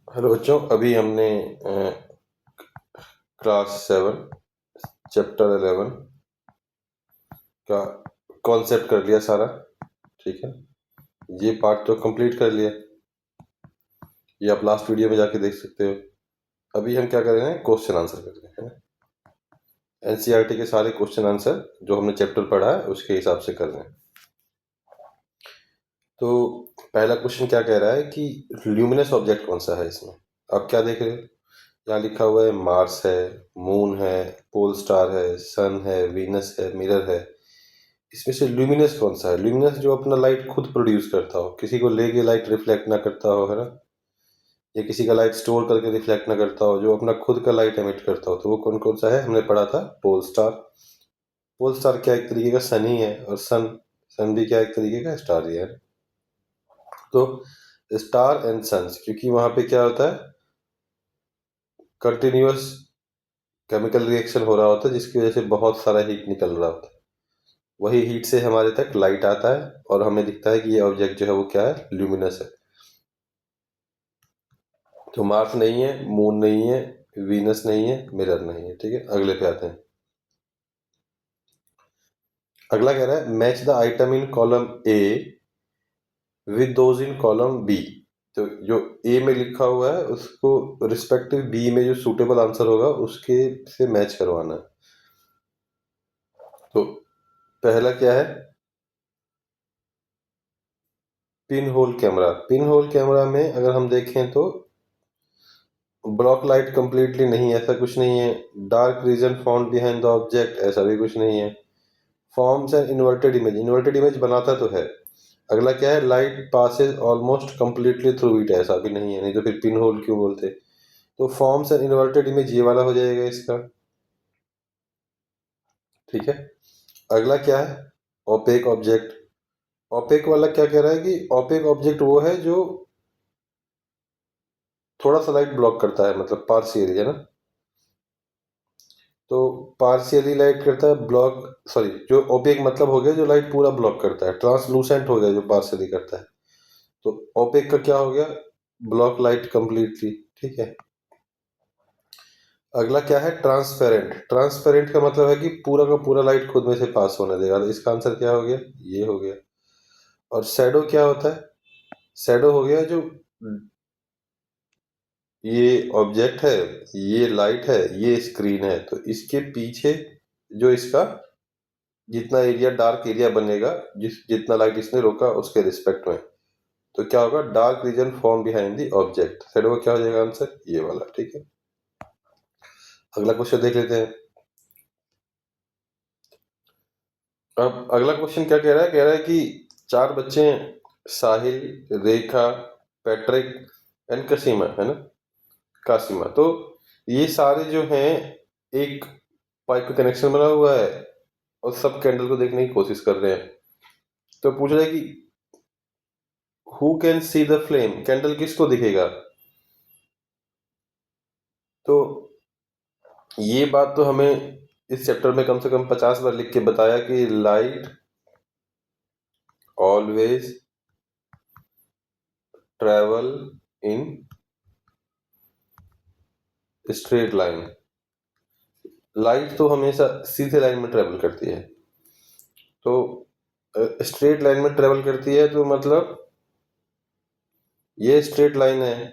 Hello बच्चों, अभी हमने क्लास 7 चैप्टर 11 का कॉन्सेप्ट कर लिया सारा। ठीक है, ये पार्ट तो कंप्लीट कर लिया, ये आप लास्ट वीडियो में जाके देख सकते हो। अभी हम क्या कर रहे हैं, क्वेश्चन आंसर कर रहे हैं। एनसीईआरटी के सारे क्वेश्चन आंसर जो हमने चैप्टर पढ़ा है उसके हिसाब से कर रहे हैं। तो पहला क्वेश्चन क्या कह रहा है कि ल्यूमिनस ऑब्जेक्ट कौन सा है इसमें। आप क्या देख रहे हो, यहाँ लिखा हुआ है मार्स है, मून है, पोल स्टार है, सन है, वीनस है, मिरर है। इसमें से ल्यूमिनस कौन सा है? ल्यूमिनस जो अपना लाइट खुद प्रोड्यूस करता हो, किसी को लेके लाइट रिफ्लेक्ट ना करता हो, है ना, या किसी का लाइट स्टोर करके रिफ्लेक्ट ना करता हो, जो अपना खुद का लाइट एमिट करता हो, तो वो कौन कौन सा है? हमने पढ़ा था पोल स्टार। पोल स्टार क्या एक तरीके का सन ही है, और सन सन भी क्या एक तरीके का स्टार ही है। तो स्टार एंड सन्स, क्योंकि वहां पे क्या होता है, कंटिन्यूअस केमिकल रिएक्शन हो रहा होता है, जिसकी वजह से बहुत सारा हीट निकल रहा होता है। वही हीट से हमारे तक लाइट आता है और हमें दिखता है कि ये ऑब्जेक्ट जो है वो क्या है, ल्यूमिनस है। तो मार्स नहीं है, मून नहीं है, वीनस नहीं है, मिरर नहीं है। ठीक है, अगले पे आते हैं। अगला कह रहा है match the item in column A with those in column B. तो जो ए में लिखा हुआ है उसको रिस्पेक्टिव बी में जो सूटेबल आंसर होगा उसके से मैच करवाना है। तो पहला क्या है, pin hole camera. Pin hole camera में अगर हम देखें तो ब्लॉक लाइट कंप्लीटली नहीं, ऐसा कुछ नहीं है। Dark region found behind the object, ऐसा भी कुछ नहीं है। Forms an inverted image, inverted image बनाता तो है। अगला क्या है, light passes almost completely through it, ऐसा भी नहीं है, नहीं तो फिर पिन होल क्यों बोलते। तो फॉर्म्स एन इन्वर्टेड इमेज ये वाला हो जाएगा इसका। ठीक है, अगला क्या है, ओपेक ऑब्जेक्ट। ओपेक वाला क्या कह रहा है कि ओपेक ऑब्जेक्ट वो है जो थोड़ा सा लाइट ब्लॉक करता है, मतलब पार्शियली, है ना। तो पार्शियली लाइट करता है ब्लॉक, सॉरी, जो ओपेक मतलब हो गया जो लाइट पूरा ब्लॉक करता है। ट्रांसलूसेंट हो गया जो पार्शियली करता है। तो ओपेक का क्या हो गया, ब्लॉक लाइट कंप्लीटली। ठीक है, अगला क्या है, ट्रांसपेरेंट। ट्रांसपेरेंट का मतलब है कि पूरा का पूरा लाइट खुद में से पास होने देगा। तो इसका आंसर क्या हो गया, ये हो गया। और शैडो क्या होता है, शैडो हो गया जो ये ऑब्जेक्ट है, ये लाइट है, ये स्क्रीन है, तो इसके पीछे जो इसका जितना एरिया, डार्क एरिया बनेगा, जितना लाइट इसने रोका उसके रिस्पेक्ट में, तो क्या होगा, dark region form behind the object. Shadow का क्या हो जाएगा आंसर, ये वाला। ठीक है, अगला क्वेश्चन देख लेते हैं। अब अगला क्वेश्चन क्या कह रहा है कि चार बच्चे, साहिल, रेखा, पैट्रिक एंड कसीमा, है ना, कासिमा, तो ये सारे जो हैं एक पाइप का कनेक्शन बना हुआ है और सब कैंडल को देखने की कोशिश कर रहे हैं। तो पूछ रहा है कि who can see the flame, candle किसको दिखेगा। तो ये बात तो हमें इस चैप्टर में कम से कम 50 बार लिख के बताया कि light always travel in straight line. Light तो हमेशा सीधे लाइन में ट्रेवल करती है। तो स्ट्रेट लाइन में ट्रेवल करती है, तो मतलब ये स्ट्रेट लाइन है,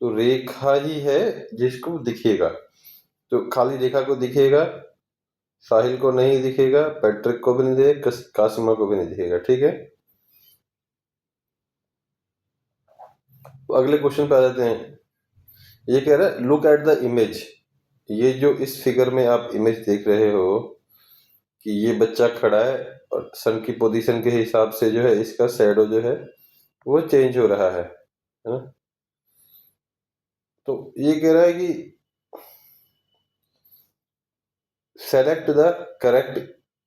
तो रेखा ही है जिसको दिखेगा। तो खाली रेखा को दिखेगा, साहिल को नहीं दिखेगा, पैट्रिक को भी नहीं दिखेगा, कासिमा को भी नहीं दिखेगा। ठीक है, तो अगले क्वेश्चन पे आ जाते हैं। ये कह रहा है लुक एट द इमेज। ये जो इस फिगर में आप इमेज देख रहे हो कि ये बच्चा खड़ा है और सन की पोजीशन के हिसाब से जो है इसका शैडो जो है वो चेंज हो रहा है ना। तो ये कह रहा है कि सेलेक्ट द करेक्ट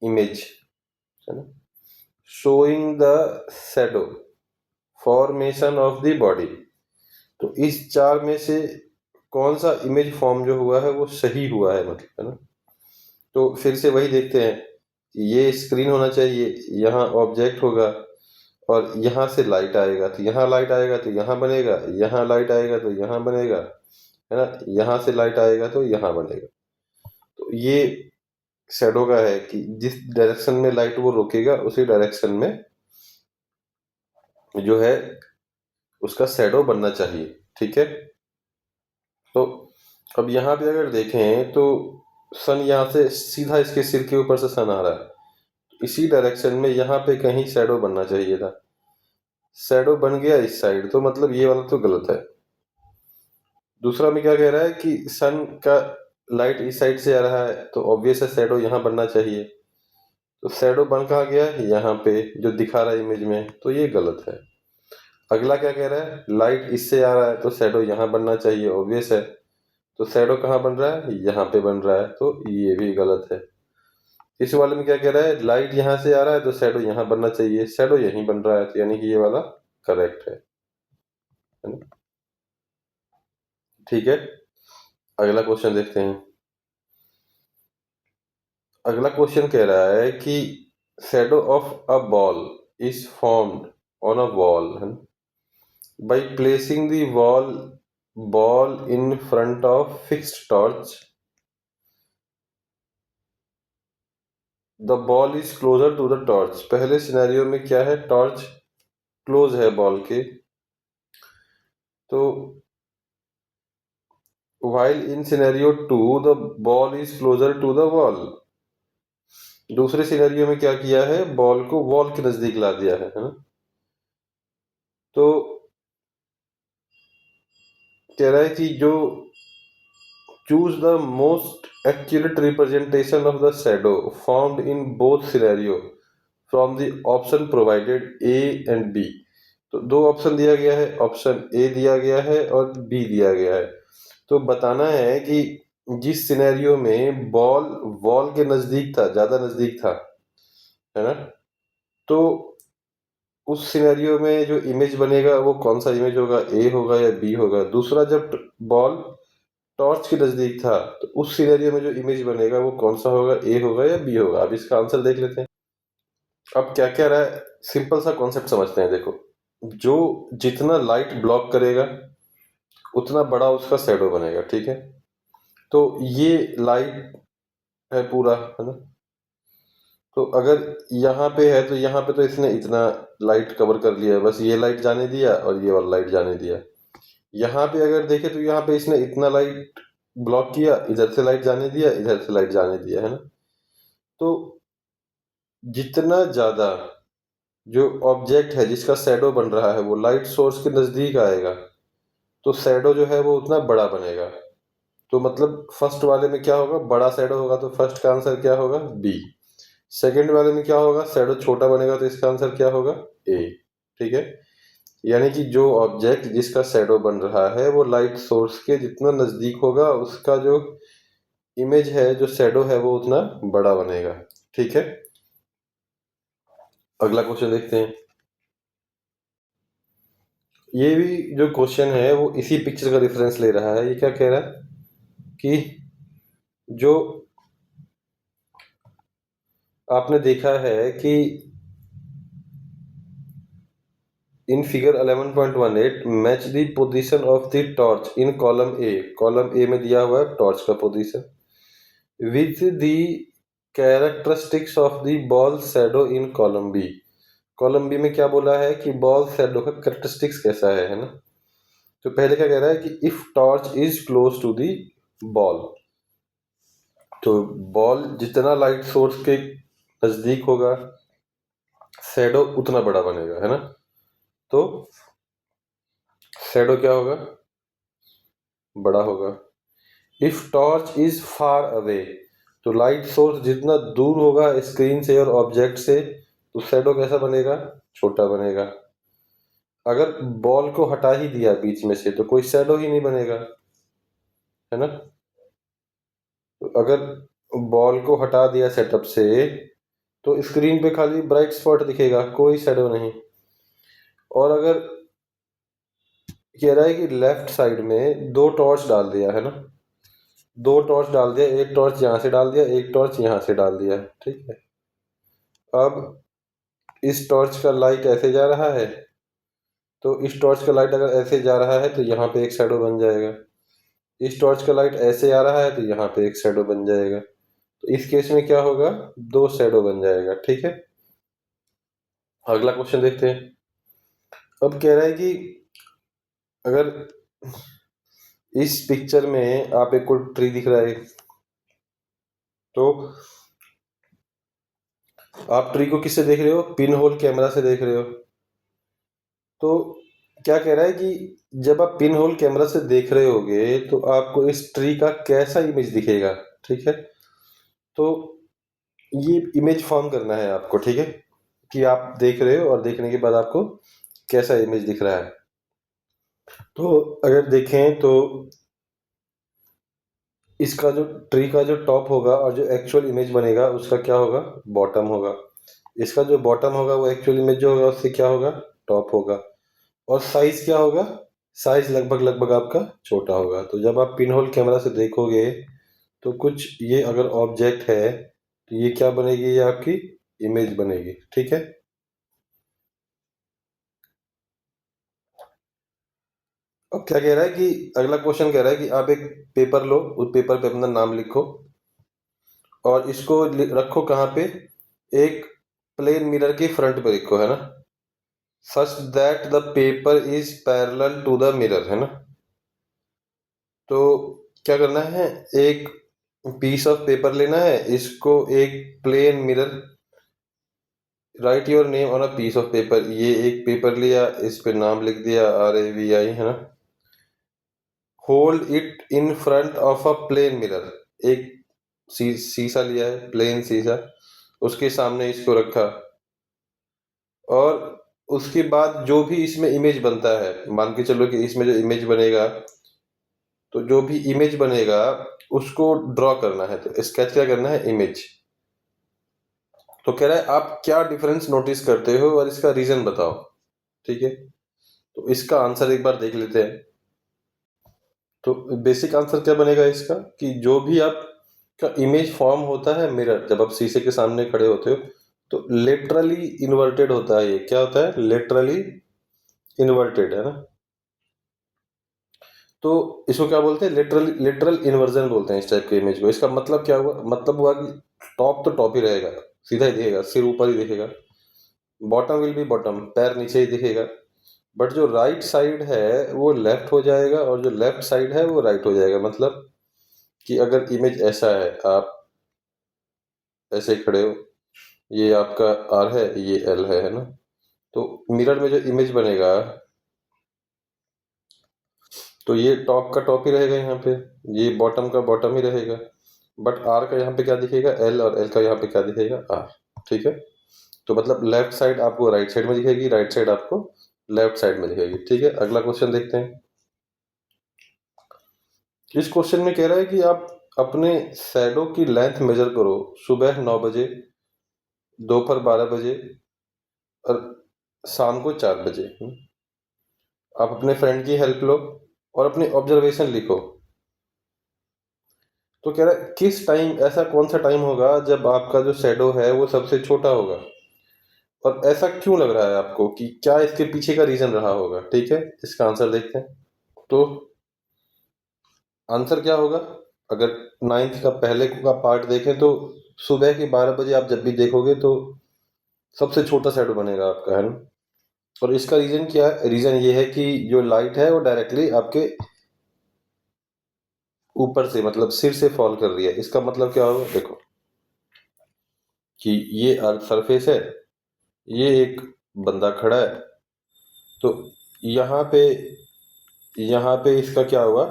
इमेज, है ना, showing the shadow formation of the body. तो इस चार में से कौन सा इमेज फॉर्म जो हुआ है वो सही हुआ है, मतलब, है ना। तो फिर से वही देखते हैं, ये स्क्रीन होना चाहिए, यहाँ ऑब्जेक्ट होगा, और यहाँ से लाइट आएगा तो यहाँ लाइट आएगा तो यहाँ बनेगा, यहाँ लाइट आएगा तो यहाँ बनेगा, है ना, यहाँ से लाइट आएगा तो यहाँ बनेगा। तो ये शैडो का है कि जिस डायरेक्शन में लाइट वो रोकेगा उसी डायरेक्शन में जो है उसका शैडो बनना चाहिए। ठीक है, तो अब यहाँ पे अगर देखें तो सन यहाँ से सीधा इसके सिर के ऊपर से सन आ रहा है, इसी डायरेक्शन में यहाँ पे कहीं शैडो बनना चाहिए था। शैडो बन गया इस साइड, तो मतलब ये वाला तो गलत है। दूसरा में क्या कह रहा है कि सन का लाइट इस साइड से आ रहा है तो ऑब्वियस है शैडो यहाँ बनना चाहिए। तो शैडो बन कहाँ गया, यहाँ पे जो दिखा रहा है इमेज में, तो ये गलत है। अगला क्या कह रहा है, लाइट इससे आ रहा है तो शैडो यहाँ बनना चाहिए, ऑब्वियस है। तो शैडो कहाँ बन रहा है, यहाँ पे बन रहा है, तो ये भी गलत है। इस वाले में क्या कह रहा है, लाइट यहाँ से आ रहा है तो शैडो यहाँ बनना चाहिए, शैडो यहीं बन रहा है, तो यानी कि ये वाला करेक्ट है ना? ठीक है, अगला क्वेश्चन देखते हैं। अगला क्वेश्चन कह रहा है कि shadow of a ball is formed on a wall by placing the ball in front of fixed torch. The ball is closer to the torch. पहले सिनेरियो में क्या है, टॉर्च क्लोज है बॉल के, तो while in scenario 2 the ball is closer to the wall. दूसरे scenario में क्या किया है, बॉल को वॉल के नजदीक ला दिया है ना? तो कह रहा है कि जो choose the most accurate representation of the shadow formed in both scenario from the option provided A and B. तो दो ऑप्शन दिया गया है, ऑप्शन ए दिया गया है और बी दिया गया है। तो बताना है कि जिस सिनेरियो में बॉल वॉल के नजदीक था, ज्यादा नजदीक था, है ना, तो उस सिनेरियो में जो इमेज बनेगा वो कौन सा इमेज होगा, ए होगा या बी होगा। दूसरा, जब बॉल टॉर्च के नजदीक था तो उस सिनेरियो में जो इमेज बनेगा वो कौन सा होगा, ए होगा या बी होगा। अब इसका आंसर देख लेते हैं। अब क्या क्या रहा है, सिंपल सा कॉन्सेप्ट समझते हैं। देखो, जो जितना लाइट ब्लॉक करेगा उतना बड़ा उसका शैडो बनेगा। ठीक है, तो ये लाइट है पूरा, है ना, तो अगर यहाँ पे है तो यहाँ पे तो इसने इतना लाइट कवर कर लिया है, बस ये लाइट जाने दिया और ये वाला लाइट जाने दिया। यहाँ पे अगर देखे तो यहाँ पे इसने इतना लाइट ब्लॉक किया, इधर से लाइट जाने दिया, इधर से लाइट जाने दिया, है ना। तो जितना ज्यादा जो ऑब्जेक्ट है जिसका शैडो बन रहा है वो लाइट सोर्स के नजदीक आएगा तो शैडो जो है वो उतना बड़ा बनेगा। तो मतलब फर्स्ट वाले में क्या होगा, बड़ा शैडो होगा, तो फर्स्ट का आंसर क्या होगा, बी। सेकंड वाले में क्या होगा, शैडो छोटा बनेगा, तो इसका आंसर क्या होगा, ए। ठीक है, यानी कि जो ऑब्जेक्ट जिसका शैडो बन रहा है वो लाइट सोर्स के जितना नजदीक होगा उसका जो इमेज है, जो शैडो है, वो उतना बड़ा बनेगा। ठीक है, अगला क्वेश्चन देखते हैं। ये भी जो क्वेश्चन है वो इसी पिक्चर का रेफरेंस ले रहा है। ये क्या कह रहा है कि जो आपने देखा है कि in figure 11.18 match the position of the torch in column A. Column A में दिया हुआ है टॉर्च का position with the characteristics of the ball shadow in column B. Column B में क्या बोला है कि बॉल शैडो का कैरेक्टरिस्टिक्स कैसा है ना। तो पहले क्या कह रहा है कि if torch is close to the ball, तो बॉल जितना लाइट सोर्स के नजदीक होगा शैडो उतना बड़ा बनेगा, है ना। तो शैडो क्या होगा, बड़ा होगा। If torch is far away, तो लाइट सोर्स जितना दूर होगा स्क्रीन से और ऑब्जेक्ट से तो शैडो कैसा बनेगा, छोटा बनेगा। अगर बॉल को हटा ही दिया बीच में से तो कोई शैडो ही नहीं बनेगा, है ना। तो अगर बॉल को हटा दिया सेटअप से तो स्क्रीन पे खाली ब्राइट स्पॉट दिखेगा, कोई शैडो नहीं। और अगर कह रहा है कि लेफ्ट साइड में दो टॉर्च डाल दिया, है ना, दो टॉर्च डाल दिया, एक टॉर्च यहाँ से डाल दिया, एक टॉर्च यहाँ से डाल दिया। ठीक है, अब इस टॉर्च का लाइट ऐसे जा रहा है, तो इस टॉर्च का लाइट अगर ऐसे जा रहा है तो यहाँ पे एक शैडो बन जाएगा। इस टॉर्च का लाइट ऐसे आ रहा है तो यहाँ पे एक शैडो बन जाएगा। तो इस केस में क्या होगा, 2 शैडो बन जाएगा। ठीक है, अगला क्वेश्चन देखते हैं। अब कह रहा है कि अगर इस पिक्चर में आप एक कोई ट्री दिख रहा है, तो आप ट्री को किससे देख रहे हो, पिन होल कैमरा से देख रहे हो। तो क्या कह रहा है कि जब आप पिन होल कैमरा से देख रहे होगे तो आपको इस ट्री का कैसा इमेज दिखेगा। ठीक है, तो ये इमेज फॉर्म करना है आपको। ठीक है, कि आप देख रहे हो और देखने के बाद आपको कैसा इमेज दिख रहा है। तो अगर देखें तो इसका जो ट्री का जो टॉप होगा और जो एक्चुअल इमेज बनेगा उसका क्या होगा, बॉटम होगा। इसका जो बॉटम होगा वो एक्चुअल इमेज जो होगा उससे क्या होगा, टॉप होगा। और साइज क्या होगा, साइज लगभग लगभग आपका छोटा होगा। तो जब आप पिन होल कैमरा से देखोगे तो कुछ ये अगर ऑब्जेक्ट है तो ये क्या बनेगी, ये आपकी इमेज बनेगी। ठीक है, अब क्या कह रहा है कि अगला क्वेश्चन कह रहा है कि आप एक पेपर लो, उस पेपर पे अपना नाम लिखो और इसको रखो कहाँ पे, एक प्लेन मिरर के फ्रंट पे रखो, है ना, such that the paper is parallel to the mirror, है ना। तो क्या करना है, एक पीस ऑफ पेपर लेना है, इसको एक plane mirror, write your name on a piece of paper, ये एक पेपर लिया, इस पे नाम लिख दिया RAVI, है ना। Hold it in front of a plane mirror, एक शीशा लिया है, प्लेन शीशा, उसके सामने इसको रखा। और उसके बाद जो भी इसमें इमेज बनता है, मान के चलो कि इसमें जो इमेज बनेगा, तो जो भी इमेज बनेगा उसको ड्रॉ करना है। तो स्केच क्या करना है, इमेज। तो कह रहा है आप क्या डिफरेंस नोटिस करते हो और इसका रीजन बताओ। ठीक है, तो इसका आंसर एक बार देख लेते हैं। तो बेसिक आंसर क्या बनेगा इसका, कि जो भी आप का इमेज फॉर्म होता है मिरर, जब आप शीशे के सामने खड़े होते हो तो लेटरली इन्वर्टेड होता है। ये क्या होता है, लेटरली इन्वर्टेड, है ना। तो इसको क्या बोलते हैं, लिटरल इन्वर्जन बोलते हैं इस टाइप के इमेज को। इसका मतलब क्या हुआ, मतलब हुआ कि टॉप तो टॉप ही रहेगा, सीधा ही दिखेगा, सिर ऊपर ही दिखेगा। बॉटम विल बी बॉटम, पैर नीचे ही दिखेगा। बट जो राइट साइड है वो लेफ्ट हो जाएगा और जो लेफ्ट साइड है वो राइट हो जाएगा। मतलब कि अगर इमेज ऐसा है, आप ऐसे खड़े हो, ये आपका R है, ये L है ना। तो मिरर में जो इमेज बनेगा तो ये टॉप का टॉप ही रहेगा यहाँ पे, ये बॉटम का बॉटम ही रहेगा। बट R का यहाँ पे क्या दिखेगा, L, और L का यहाँ पे क्या दिखेगा, R। ठीक है, तो मतलब लेफ्ट साइड आपको राइट साइड में दिखेगी, राइट साइड आपको लेफ्ट साइड में दिखेगी। ठीक है, अगला क्वेश्चन देखते हैं। इस क्वेश्चन में कह रहा है कि आप अपने शैडो की लेंथ मेजर करो सुबह 9 बजे, दोपहर 12 बजे और शाम को 4 बजे। आप अपने फ्रेंड की हेल्प लो और अपनी ऑब्जर्वेशन लिखो। तो कह रहा है किस टाइम, ऐसा कौन सा टाइम होगा जब आपका जो शैडो है वो सबसे छोटा होगा, और ऐसा क्यों लग रहा है आपको, कि क्या इसके पीछे का रीजन रहा होगा। ठीक है, इसका आंसर देखते हैं। तो आंसर क्या होगा, अगर 9th का पहले का पार्ट देखें तो सुबह के 12 बजे आप जब भी देखोगे तो सबसे छोटा शैडो बनेगा आपका, है ना। और इसका रीजन क्या है, रीजन ये है कि जो लाइट है वो डायरेक्टली आपके ऊपर से, मतलब सिर से फॉल कर रही है। इसका मतलब क्या होगा, देखो कि ये अर्थ सरफेस है, ये एक बंदा खड़ा है, तो यहाँ पे यहाँ पे इसका क्या हुआ,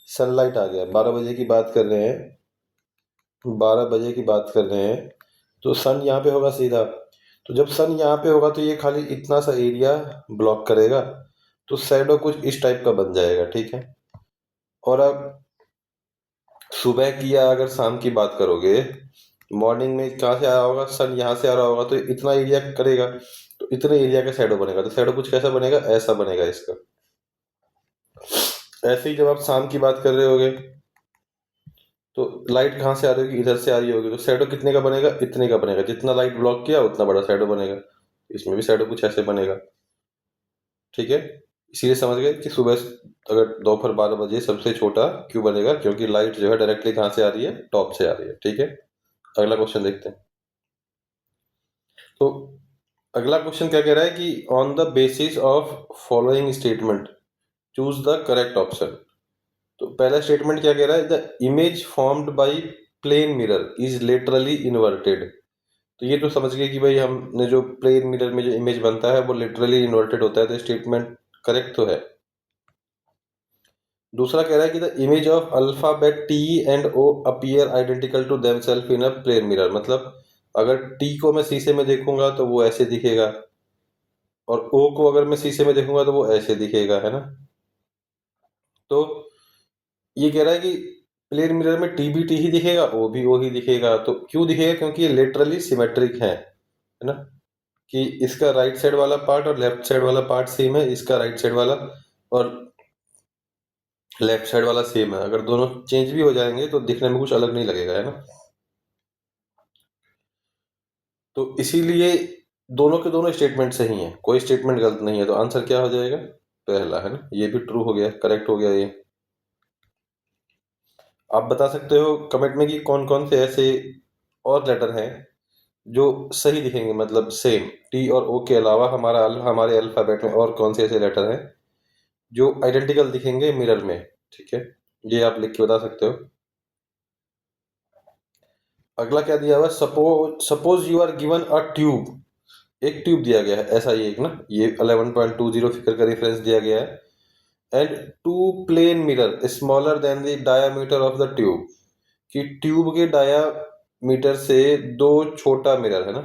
सनलाइट आ गया। 12 बजे की बात कर रहे हैं, 12 बजे की बात कर रहे हैं, तो सन यहाँ पे होगा सीधा। तो जब सन यहाँ पे होगा तो ये खाली इतना सा एरिया ब्लॉक करेगा, तो शैडो कुछ इस टाइप का बन जाएगा। ठीक है, और अब सुबह की या अगर शाम की बात करोगे, मॉर्निंग में कहाँ से आ रहा होगा, सन यहाँ से आ रहा होगा तो इतना एरिया करेगा, तो इतने एरिया का शैडो बनेगा। तो शैडो कुछ कैसा बनेगा, ऐसा बनेगा इसका। ऐसे ही जब आप शाम की बात कर रहे होगे तो लाइट कहाँ से आ रही होगी, इधर से आ रही होगी, तो शैडो कितने का बनेगा, इतने का बनेगा। जितना लाइट ब्लॉक किया उतना बड़ा शैडो बनेगा। इसमें भी शैडो कुछ ऐसे बनेगा, ठीक है। इसीलिए समझ गए कि सुबह अगर दोपहर 12 बजे सबसे छोटा क्यों बनेगा, क्योंकि लाइट जो है डायरेक्टली कहाँ से आ रही है, टॉप से आ रही है, ठीक है। अगला क्वेश्चन देखते हैं। तो अगला क्वेश्चन क्या कह रहा है कि on the basis of following statement choose the correct option. तो पहला स्टेटमेंट क्या कह रहा है, the image formed by plane mirror is laterally inverted. तो ये तो समझ गए कि भाई हमने जो प्लेन मिरर में जो इमेज बनता है वो लिटरली इन्वर्टेड होता है, तो स्टेटमेंट करेक्ट तो है। दूसरा कह रहा है कि the image of alphabet T and O appear identical to themselves in a plane mirror. मतलब अगर टी को मैं शीशे में देखूंगा तो वो ऐसे दिखेगा, और ओ को अगर मैं शीशे में देखूंगा तो वो ऐसे दिखेगा, है ना। तो ये कह रहा है कि प्लेन मिरर में टी भी टी ही दिखेगा, ओ भी ओ ही दिखेगा। तो क्यों दिखेगा, क्योंकि ये लिटरली सिमेट्रिक है ना, कि इसका राइट साइड वाला पार्ट और लेफ्ट साइड वाला पार्ट सेम है, इसका राइट साइड वाला और लेफ्ट साइड वाला सेम है। अगर दोनों चेंज भी हो जाएंगे तो दिखने में कुछ अलग नहीं लगेगा, है ना। तो इसीलिए दोनों के दोनों स्टेटमेंट सही हैं, कोई स्टेटमेंट गलत नहीं है। तो आंसर क्या हो जाएगा, पहला, है ना। ये भी ट्रू हो गया, करेक्ट हो गया ये। आप बता सकते हो कमेंट में कि कौन कौन से ऐसे और लेटर हैं जो सही दिखेंगे, मतलब सेम टी और ओ के अलावा हमारे अल्फाबेट में और कौन से ऐसे लेटर हैं जो आइडेंटिकल दिखेंगे मिरर में, ठीक है। ये आप लिख के बता सकते हो। अगला क्या दिया हुआ है, suppose you are given a tube. एक ट्यूब दिया गया है ऐसा, ये एक ना, ये 11.20 फिगर का रेफरेंस दिया गया है। And two plane mirror smaller than the diameter of the tube, कि ट्यूब के डायामीटर से दो छोटा मिरर, है ना।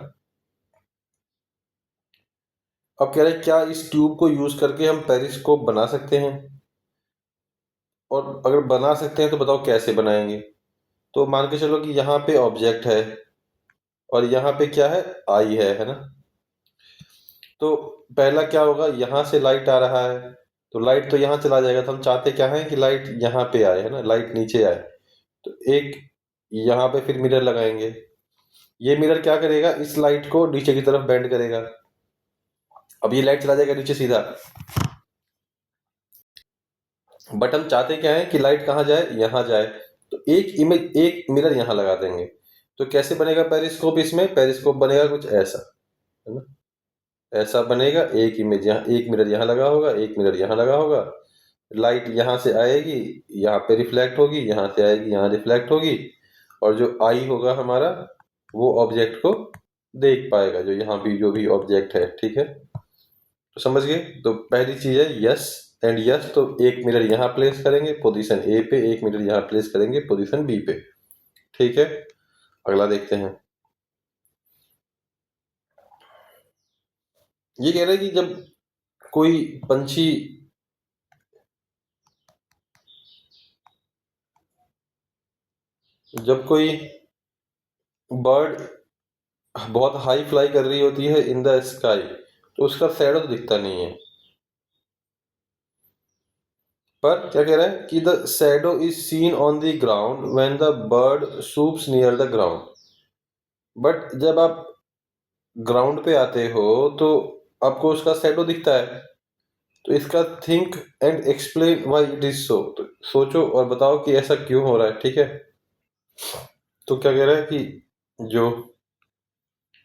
अब कह रहे हैं क्या इस ट्यूब को यूज करके हम पेरिस्कोप बना सकते हैं, और अगर बना सकते हैं तो बताओ कैसे बनाएंगे। तो मान के चलो कि यहाँ पे ऑब्जेक्ट है और यहाँ पे क्या है, आई है ना। तो पहला क्या होगा, यहाँ से लाइट आ रहा है तो लाइट तो यहाँ चला जाएगा। तो हम चाहते क्या है कि लाइट यहाँ पे आए, है ना, लाइट नीचे आए। तो एक यहाँ पे फिर मिरर लगाएंगे। ये मिरर क्या करेगा, इस लाइट को नीचे की तरफ बेंड करेगा। अब ये लाइट चला जाएगा नीचे सीधा, बट हम चाहते क्या है कि लाइट कहाँ जाए, यहाँ जाए। तो एक मिरर यहाँ लगा देंगे। तो कैसे बनेगा पेरिस्कोप, इसमें पेरिस्कोप बनेगा कुछ ऐसा, है ना। ऐसा बनेगा, एक इमेज यहाँ, एक मिरर यहाँ लगा होगा, एक मिरर यहाँ लगा होगा। लाइट यहाँ से आएगी, यहाँ पे रिफ्लेक्ट होगी, यहाँ से आएगी, यहाँ रिफ्लेक्ट होगी। और जो आई होगा हमारा, वो ऑब्जेक्ट को देख पाएगा, जो यहाँ भी जो भी ऑब्जेक्ट है, ठीक है। तो समझ गए। तो पहली चीज है यस एंड यस। तो एक मिरर यहाँ प्लेस करेंगे पोजीशन ए पे, एक मिरर यहाँ प्लेस करेंगे पोजीशन बी पे, ठीक है। अगला देखते हैं। ये कह रहे हैं कि कोई पंछी जब कोई बर्ड बहुत हाई फ्लाई कर रही होती है इन द स्काई, तो उसका शैडो तो दिखता नहीं है। पर क्या कह रहा है कि the shadow is seen on the ground when the bird soups near the ground. But जब आप ग्राउंड पे आते हो तो आपको उसका शैडो दिखता है। तो इसका think and explain why it is so. तो सोचो और बताओ कि ऐसा क्यों हो रहा है, ठीक है। तो क्या कह रहा है कि जो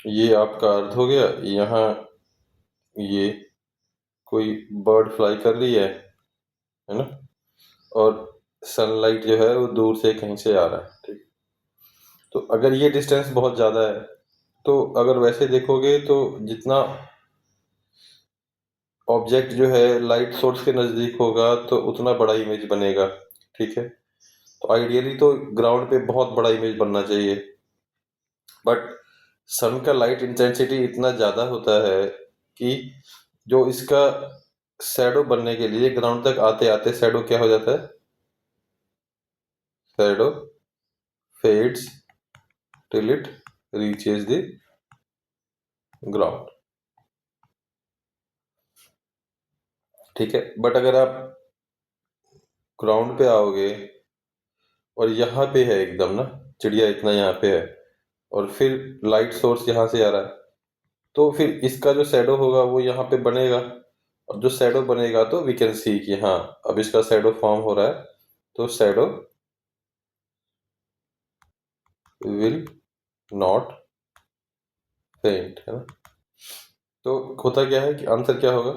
ये आपका अर्थ हो गया, यहाँ ये कोई बर्ड फ्लाई कर रही है ना, और सनलाइट जो है वो दूर से कहीं से आ रहा है, ठीक। तो अगर ये डिस्टेंस बहुत ज़्यादा है, तो अगर वैसे देखोगे तो जितना ऑब्जेक्ट जो है लाइट सोर्स के नज़दीक होगा तो उतना बड़ा इमेज बनेगा, ठीक है। तो आइडियली तो ग्राउंड पे बहुत बड़ा इमेज बनना चाहिए, बट सन का लाइट इंटेंसिटी इतना ज़्यादा होता है कि जो इसका शैडो बनने के लिए ग्राउंड तक आते आते शैडो क्या हो जाता है, shadow fades till it reaches the ground, ठीक है। बट अगर आप ग्राउंड पे आओगे और यहाँ पे है एकदम ना, चिड़िया इतना यहाँ पे है और फिर लाइट सोर्स यहाँ से आ रहा है, तो फिर इसका जो शैडो होगा वो यहाँ पे बनेगा, और जो शैडो बनेगा तो वी कैन सी कि हाँ अब इसका शैडो फॉर्म हो रहा है, तो शैडो विल नॉट फेंट, है ना। तो होता क्या है कि आंसर क्या होगा,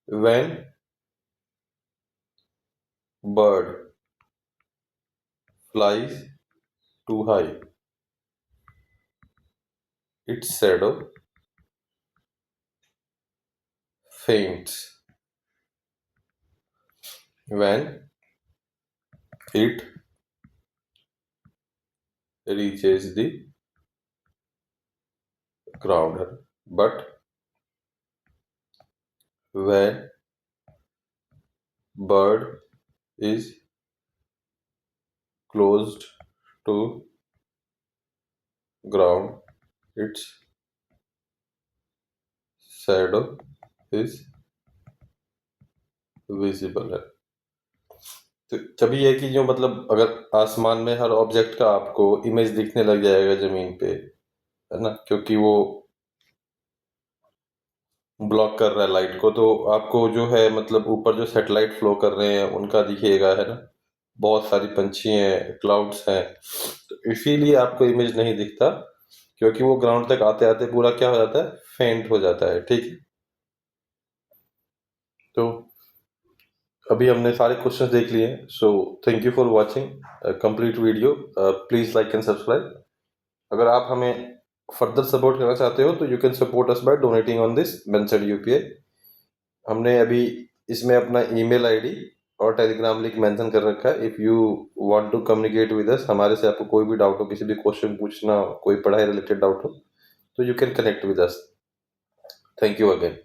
when bird flies to high its shadow faints when it reaches the ground. But when bird is closed to ground, its shadow is visible है। तो जब ये है कि जो मतलब अगर आसमान में हर ऑब्जेक्ट का आपको इमेज दिखने लग जाएगा जमीन पे, है ना, क्योंकि वो ब्लॉक कर रहा है लाइट को, तो आपको जो है मतलब ऊपर जो सैटेलाइट फ्लो कर रहे हैं उनका दिखेगा, है ना, बहुत सारी पंछी हैं, क्लाउड्स हैं, तो इसीलिए आपको इमेज नहीं दिखता, क्योंकि वो ग्राउंड तक आते आते पूरा क्या हो जाता है, फेंट हो जाता है। ठीक है, तो अभी हमने सारे क्वेश्चंस देख लिए, so thank you for watching complete video. Please like and subscribe. अगर आप हमें फर्दर सपोर्ट करना चाहते हो तो you can support us by donating on this mentioned UPI. हमने अभी इसमें अपना ईमेल आईडी और टेलीग्राम लिंक मेंशन कर रखा है। If you want to communicate with us, हमारे से आपको कोई भी डाउट हो, किसी भी क्वेश्चन पूछना हो, कोई पढ़ाई रिलेटेड डाउट हो, तो you can connect with us. Thank you again.